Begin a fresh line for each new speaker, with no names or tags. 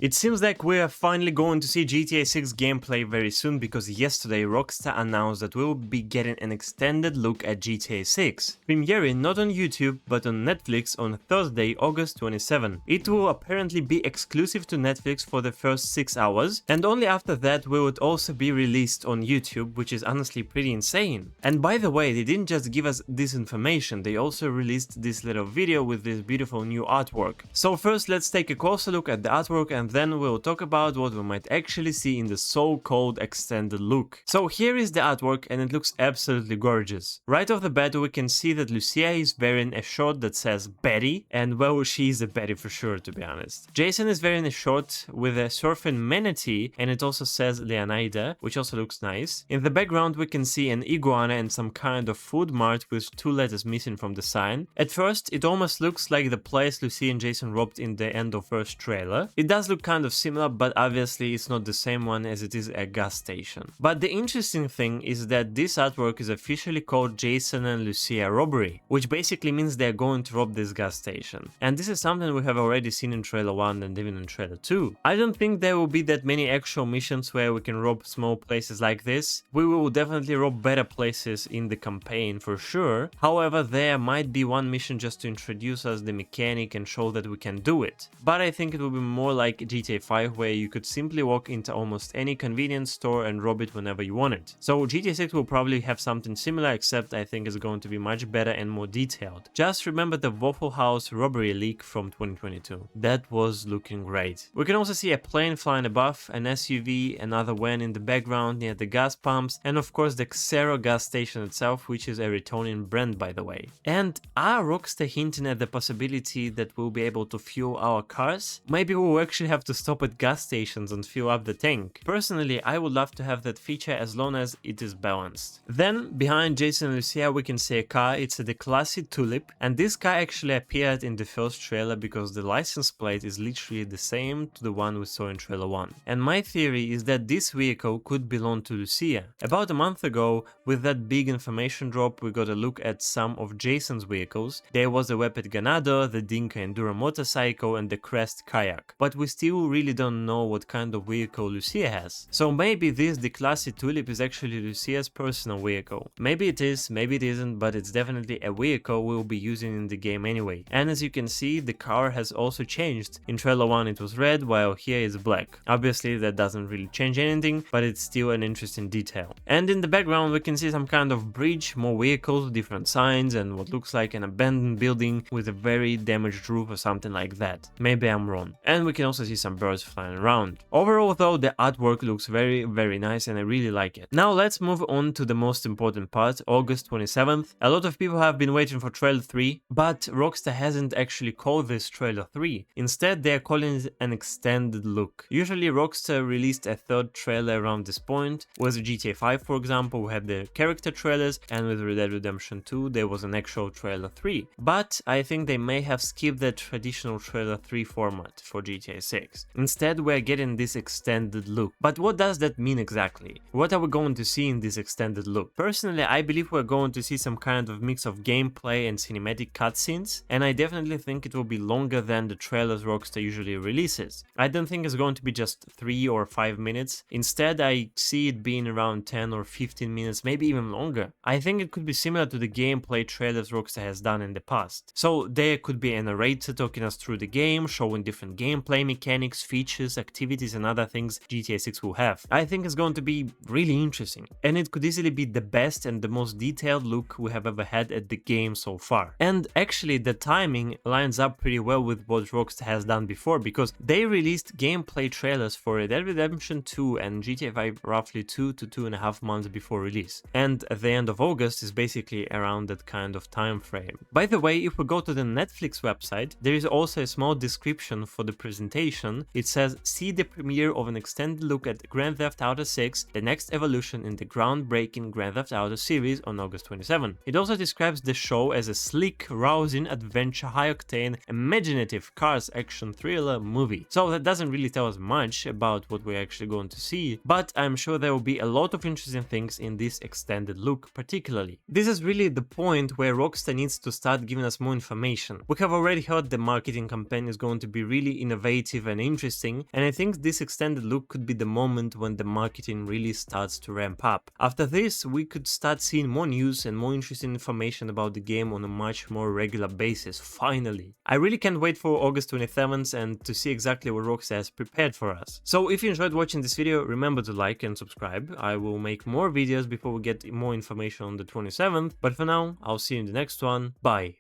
It seems like we are finally going to see GTA 6 gameplay very soon, because yesterday Rockstar announced that we will be getting an extended look at GTA 6, premiering not on YouTube but on Netflix on Thursday, August 27. It will apparently be exclusive to Netflix for the first 6 hours, and only after that will it also be released on YouTube, which is honestly pretty insane. And by the way, they didn't just give us this information, they also released this little video with this beautiful new artwork. So first let's take a closer look at the artwork, and then we'll talk about what we might actually see in the so-called extended look. So here is the artwork, and it looks absolutely gorgeous. Right off the bat we can see that Lucia is wearing a short that says Betty, and well, she's a Betty for sure, to be honest. Jason is wearing a short with a surfing manatee, and it also says Leonida, which also looks nice. In the background we can see an iguana and some kind of food mart with 2 letters missing from the sign. At first it almost looks like the place Lucy and Jason robbed in the end of first trailer. It does look kind of similar, but obviously it's not the same one, as it is a gas station. But the interesting thing is that this artwork is officially called Jason and Lucia Robbery, which basically means they're going to rob this gas station. And this is something we have already seen in trailer 1 and even in trailer 2. I don't think there will be that many actual missions where we can rob small places like this. We will definitely rob better places in the campaign for sure. However, there might be one mission just to introduce us the mechanic and show that we can do it. But I think it will be more like GTA 5, where you could simply walk into almost any convenience store and rob it whenever you want it. So GTA 6 will probably have something similar, except I think it's going to be much better and more detailed. Just remember the Waffle House robbery leak from 2022. That was looking great. We can also see a plane flying above, an SUV, another van in the background near the gas pumps, and of course the Xero gas station itself, which is a Retonian brand, by the way. And are Rockstar hinting at the possibility that we'll be able to fuel our cars? Maybe we'll actually have to stop at gas stations and fill up the tank. Personally, I would love to have that feature as long as it is balanced. Then, behind Jason and Lucia we can see a car. It's the classic Tulip, and this car actually appeared in the first trailer because the license plate is literally the same to the one we saw in trailer 1. And my theory is that this vehicle could belong to Lucia. About a month ago, with that big information drop, we got a look at some of Jason's vehicles. There was a Wepet Ganado, the Dinka Enduro motorcycle, and the Crest kayak. But we still really don't know what kind of vehicle Lucia has. So maybe this, the classic Tulip, is actually Lucia's personal vehicle. Maybe it is, maybe it isn't, but it's definitely a vehicle we'll be using in the game anyway. And as you can see, the car has also changed. In trailer 1 it was red, while here it's black. Obviously that doesn't really change anything, but it's still an interesting detail. And in the background we can see some kind of bridge, more vehicles, different signs, and what looks like an abandoned building with a very damaged roof or something like that. Maybe I'm wrong. And we can also see some birds flying around. Overall though, the artwork looks very nice and I really like it. Now let's move on to the most important part, August 27th. A lot of people have been waiting for trailer 3, but Rockstar hasn't actually called this trailer 3. Instead they are calling it an extended look. Usually Rockstar released a third trailer around this point. With GTA 5 for example, we had the character trailers, and with Red Dead Redemption 2 there was an actual trailer 3. But I think they may have skipped the traditional trailer 3 format for GTA 6. Instead we're getting this extended look. But what does that mean exactly? What are we going to see in this extended look? Personally, I believe we're going to see some kind of mix of gameplay and cinematic cutscenes, and I definitely think it will be longer than the trailers Rockstar usually releases. I don't think it's going to be just 3 or 5 minutes. Instead, I see it being around 10 or 15 minutes, maybe even longer. I think it could be similar to the gameplay trailers Rockstar has done in the past. So there could be a narrator talking us through the game, showing different gameplay mechanics, features, activities and other things GTA 6 will have. I think it's going to be really interesting, and it could easily be the best and the most detailed look we have ever had at the game so far. And actually the timing lines up pretty well with what Rockstar has done before, because they released gameplay trailers for Red Dead Redemption 2 and GTA 5 roughly 2 to 2.5 months before release, and at the end of August is basically around that kind of time frame. By the way, if we go to the Netflix website, there is also a small description for the presentation. It says, see the premiere of an extended look at Grand Theft Auto 6, the next evolution in the groundbreaking Grand Theft Auto series, on August 27. It also describes the show as a sleek, rousing, adventure, high-octane, imaginative cars action thriller movie. So that doesn't really tell us much about what we're actually going to see, but I'm sure there will be a lot of interesting things in this extended look particularly. This is really the point where Rockstar needs to start giving us more information. We have already heard the marketing campaign is going to be really innovative and interesting, and I think this extended look could be the moment when the marketing really starts to ramp up. After this, we could start seeing more news and more interesting information about the game on a much more regular basis, finally. I really can't wait for August 27th and to see exactly what Rockstar has prepared for us. So if you enjoyed watching this video, remember to like and subscribe. I will make more videos before we get more information on the 27th, but for now, I'll see you in the next one. Bye!